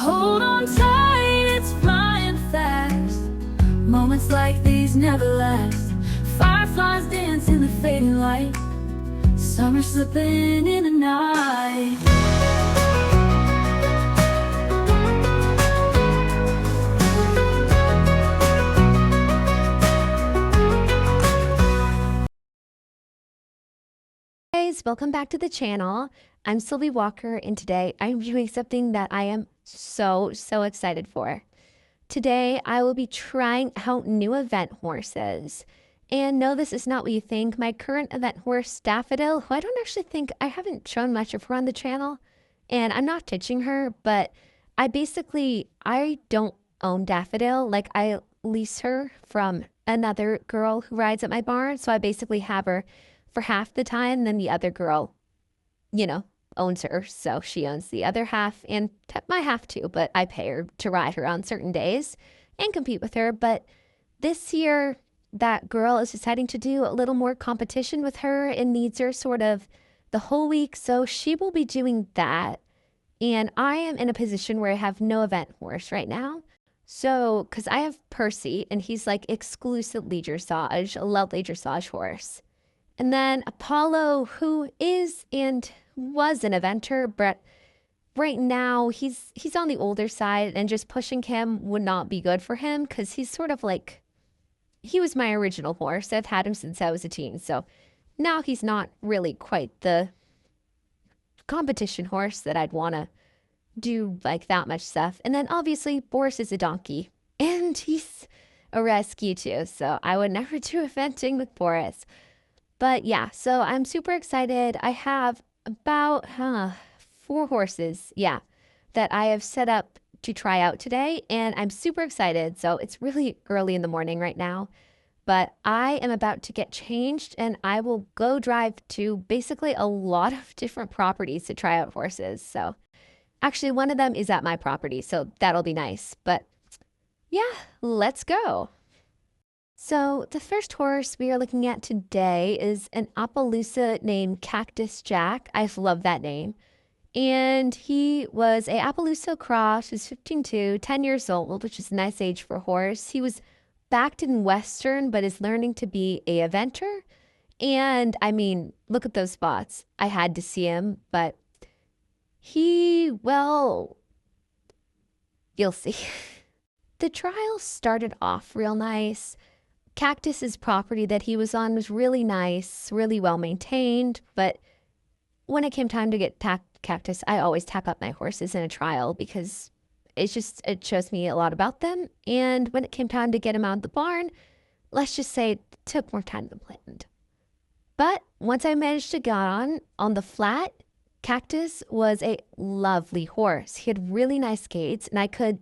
Hold on tight, it's flying fast. Moments like these never last. Fireflies dance in the fading light. Summer slipping in the night. Guys, welcome back to the channel. I'm Sylvie Walker, and today I'm doing something that I am so excited for. Today I will be trying out new event horses. And no, this is not what you think. My current event horse, Daffodil, who I don't actually think, I haven't shown much of her on the channel, and I'm not ditching her, but I don't own Daffodil. Like, I lease her from another girl who rides at my barn, so I basically have her for half the time, then the other girl, owns her, so she owns the other half, and my half too, but I pay her to ride her on certain days and compete with her. But this year, that girl is deciding to do a little more competition with her and needs her sort of the whole week, so she will be doing that. And I am in a position where I have no event horse right now. So, because I have Percy, and he's like exclusively dressage, a lovely dressage horse. And then Apollo, who is and was an eventer, but right now he's on the older side, and just pushing him would not be good for him because he's sort of like, he was my original horse. I've had him since I was a teen. So now he's not really quite the competition horse that I'd want to do like that much stuff. And then obviously Boris is a donkey, and he's a rescue too. So I would never do eventing with Boris. But yeah, so I'm super excited. I have about 4 horses, that I have set up to try out today, and I'm super excited. So it's really early in the morning right now, but I am about to get changed, and I will go drive to basically a lot of different properties to try out horses. So actually one of them is at my property, so that'll be nice. But yeah, let's go. So the first horse we are looking at today is an Appaloosa named Cactus Jack. I love that name. And he was a Appaloosa cross. He's 15'2", 10 years old, which is a nice age for a horse. He was backed in Western, but is learning to be a eventer. And I mean, look at those spots. I had to see him, but well, you'll see. The trial started off real nice. Cactus's property that he was on was really nice, really well maintained, but when it came time to get Cactus, I always tack up my horses in a trial because it shows me a lot about them. And when it came time to get him out of the barn, let's just say it took more time than planned. But once I managed to get on the flat, Cactus was a lovely horse. He had really nice gaits, and I could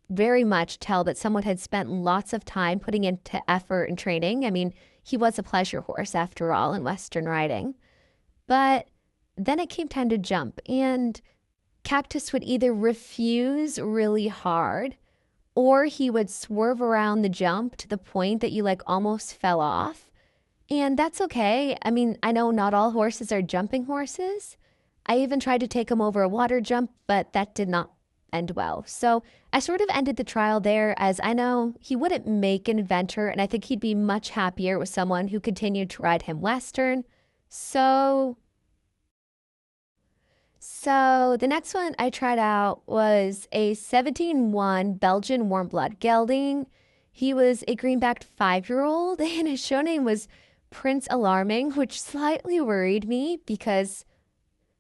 very much tell that someone had spent lots of time putting into effort and training. I mean, he was a pleasure horse after all in Western riding. But then it came time to jump, and Cactus would either refuse really hard, or he would swerve around the jump to the point that you like almost fell off. And that's okay. I mean, I know not all horses are jumping horses. I even tried to take him over a water jump, but that did not end well. So I sort of ended the trial there, as I know he wouldn't make an eventer, and I think he'd be much happier with someone who continued to ride him Western. So the next one I tried out was a 17-1 Belgian warm blood gelding. He was a greenbacked 5-year-old, and his show name was Prince Alarming, which slightly worried me because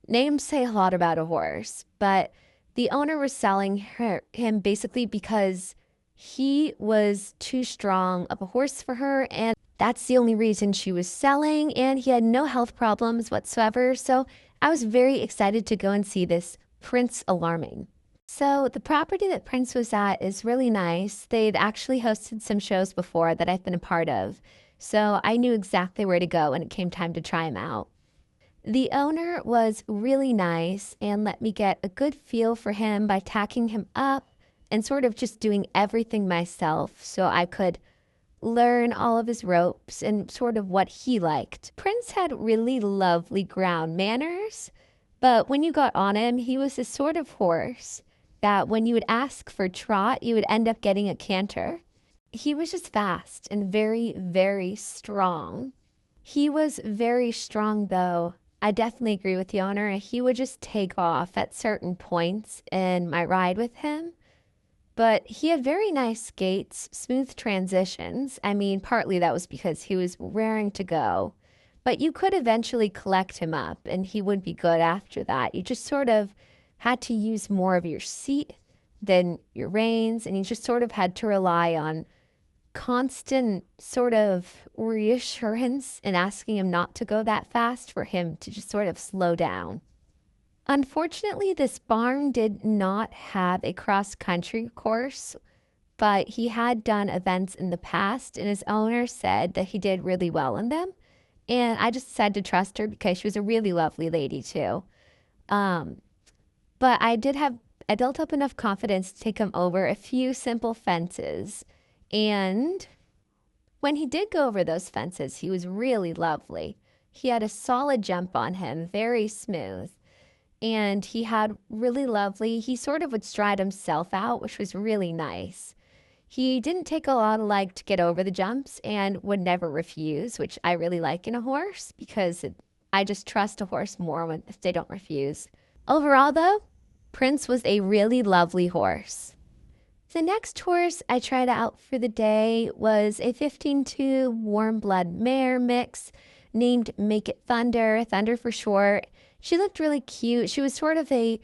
names say a lot about a horse. But the owner was selling him basically because he was too strong of a horse for her, and that's the only reason she was selling, and he had no health problems whatsoever. So I was very excited to go and see this Prince Alarming. So the property that Prince was at is really nice. They'd actually hosted some shows before that I've been a part of, so I knew exactly where to go when it came time to try him out. The owner was really nice and let me get a good feel for him by tacking him up and sort of just doing everything myself so I could learn all of his ropes and sort of what he liked. Prince had really lovely ground manners, but when you got on him, he was the sort of horse that when you would ask for trot, you would end up getting a canter. He was just fast and very, very strong. He was very strong, though. I definitely agree with the owner. He would just take off at certain points in my ride with him. But he had very nice gaits, smooth transitions. I mean, partly that was because he was raring to go. But you could eventually collect him up, and he would be good after that. You just sort of had to use more of your seat than your reins, and you just sort of had to rely on constant sort of reassurance and asking him not to go that fast for him to just sort of slow down. Unfortunately, this barn did not have a cross-country course, but he had done events in the past, and his owner said that he did really well in them. And I just decided to trust her because she was a really lovely lady too. But I built up enough confidence to take him over a few simple fences. And when he did go over those fences, he was really lovely. He had a solid jump on him, very smooth. And he had really lovely, he sort of would stride himself out, which was really nice. He didn't take a lot of leg to get over the jumps and would never refuse, which I really like in a horse because I just trust a horse more if they don't refuse. Overall, though, Prince was a really lovely horse. The next horse I tried out for the day was a 15-2 warm blood mare mix named Make It Thunder, Thunder for short. She looked really cute. She was sort of a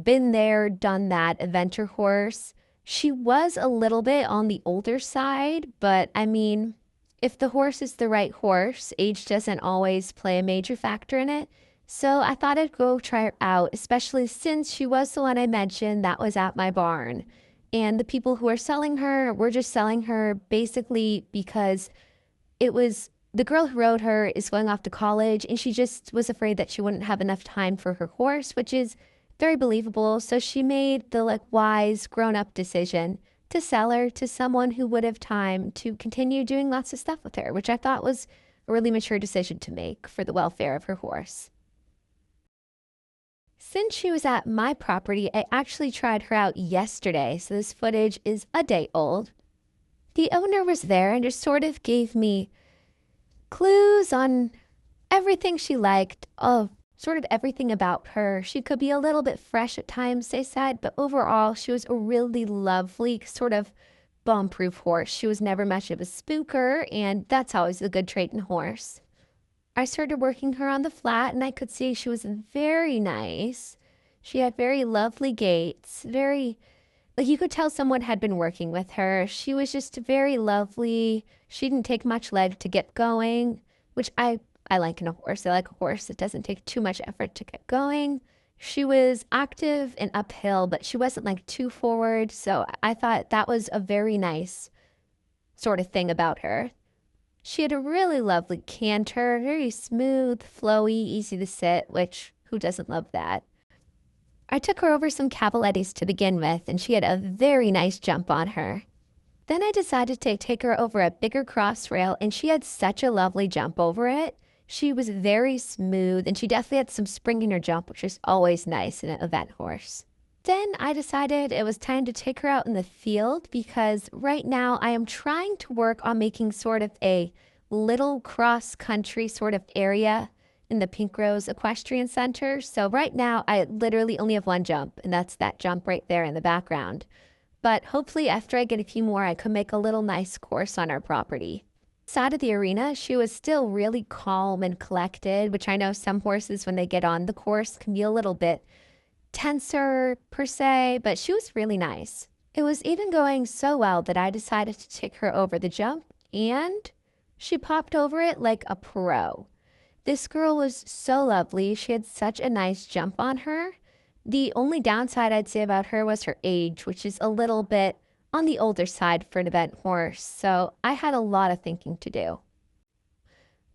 been there, done that adventure horse. She was a little bit on the older side, but I mean, if the horse is the right horse, age doesn't always play a major factor in it. So I thought I'd go try her out, especially since she was the one I mentioned that was at my barn. And the people who are selling her were just selling her basically because it was the girl who rode her is going off to college and she just was afraid that she wouldn't have enough time for her horse, which is very believable. So she made the wise grown-up decision to sell her to someone who would have time to continue doing lots of stuff with her, which I thought was a really mature decision to make for the welfare of her horse. Since she was at my property, I actually tried her out yesterday, so this footage is a day old. The owner was there and just sort of gave me clues on everything she liked, sort of everything about her. She could be a little bit fresh at times, they said, but overall, she was a really lovely, sort of bomb-proof horse. She was never much of a spooker, and that's always a good trait in a horse. I started working her on the flat, and I could see she was very nice. She had very lovely gaits, you could tell someone had been working with her. She was just very lovely. She didn't take much leg to get going, which I like in a horse. I like a horse that doesn't take too much effort to get going. She was active and uphill, but she wasn't too forward. So I thought that was a very nice sort of thing about her. She had a really lovely canter, very smooth, flowy, easy to sit, which who doesn't love that? I took her over some cavalettis to begin with, and she had a very nice jump on her. Then I decided to take her over a bigger cross rail, and she had such a lovely jump over it. She was very smooth, and she definitely had some spring in her jump, which is always nice in an event horse. Then I decided it was time to take her out in the field because right now I am trying to work on making sort of a little cross-country sort of area in the Pink Rose Equestrian Center. So right now I literally only have one jump, and that's that jump right there in the background. But hopefully after I get a few more, I could make a little nice course on our property. Outside of the arena, she was still really calm and collected, which I know some horses when they get on the course can be a little bit tenser per se, but she was really nice. It was even going so well that I decided to take her over the jump, and she popped over it like a pro. This girl was so lovely. She had such a nice jump on her. The only downside I'd say about her was her age, which is a little bit on the older side for an event horse, so I had a lot of thinking to do.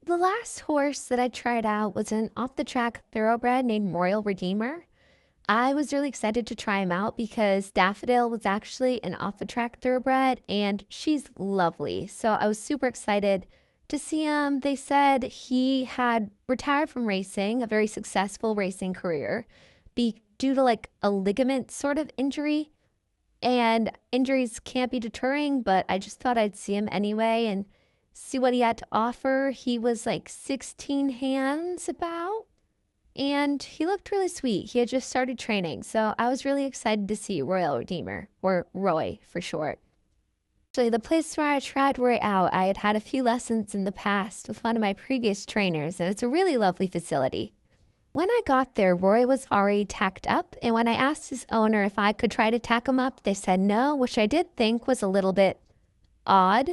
The last horse that I tried out was an off-the-track thoroughbred named Royal Redeemer. I was really excited to try him out because Daffodil was actually an off-the-track thoroughbred, and she's lovely, so I was super excited to see him. They said he had retired from racing, a very successful racing career, be due to like a ligament sort of injury. And injuries can't be deterring, but I just thought I'd see him anyway and see what he had to offer. He was like 16 hands about, and he looked really sweet. He had just started training, so I was really excited to see Royal Redeemer, or Roy for short. Actually, the place where I tried Roy out, I had had a few lessons in the past with one of my previous trainers, and it's a really lovely facility. When I got there, Roy was already tacked up, and when I asked his owner if I could try to tack him up, they said no, which I did think was a little bit odd.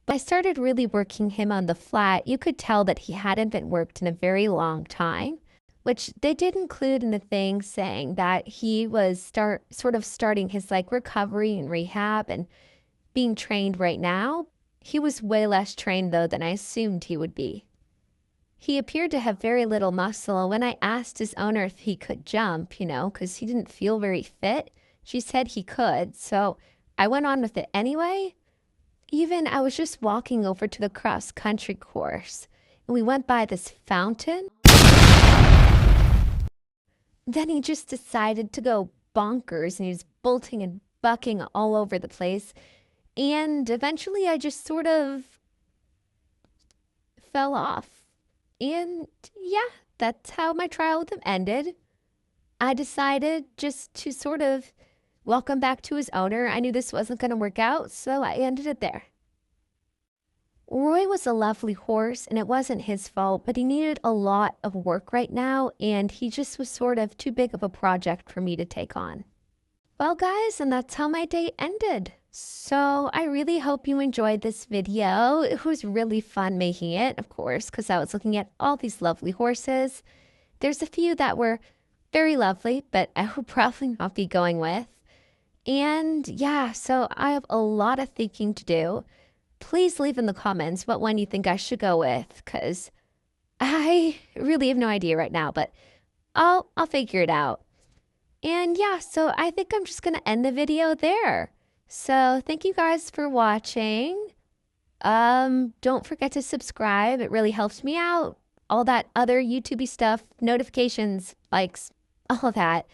But I started really working him on the flat. You could tell that he hadn't been worked in a very long time, which they did include in the thing saying that he was sort of starting his like recovery and rehab and being trained right now. He was way less trained though than I assumed he would be. He appeared to have very little muscle, and when I asked his owner if he could jump, because he didn't feel very fit, she said he could, so I went on with it anyway. Even I was just walking over to the cross-country course, and we went by this fountain. Then he just decided to go bonkers, and he was bolting and bucking all over the place, and eventually I just sort of fell off. And yeah, that's how my trial with him ended. I decided just to sort of welcome back to his owner. I knew this wasn't going to work out, so I ended it there. Roy was a lovely horse, and it wasn't his fault, but he needed a lot of work right now, and he just was sort of too big of a project for me to take on. Well, guys, and that's how my day ended. So I really hope you enjoyed this video. It was really fun making it, of course, because I was looking at all these lovely horses. There's a few that were very lovely, but I will probably not be going with. And yeah, so I have a lot of thinking to do. Please leave in the comments what one you think I should go with, because I really have no idea right now, but I'll figure it out. And yeah, so I think I'm just going to end the video there. So thank you guys for watching. Don't forget to subscribe. It really helps me out. All that other YouTube-y stuff, notifications, likes, all of that.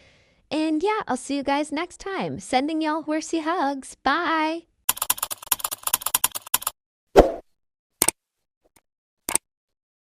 And yeah, I'll see you guys next time. Sending y'all horsey hugs. Bye.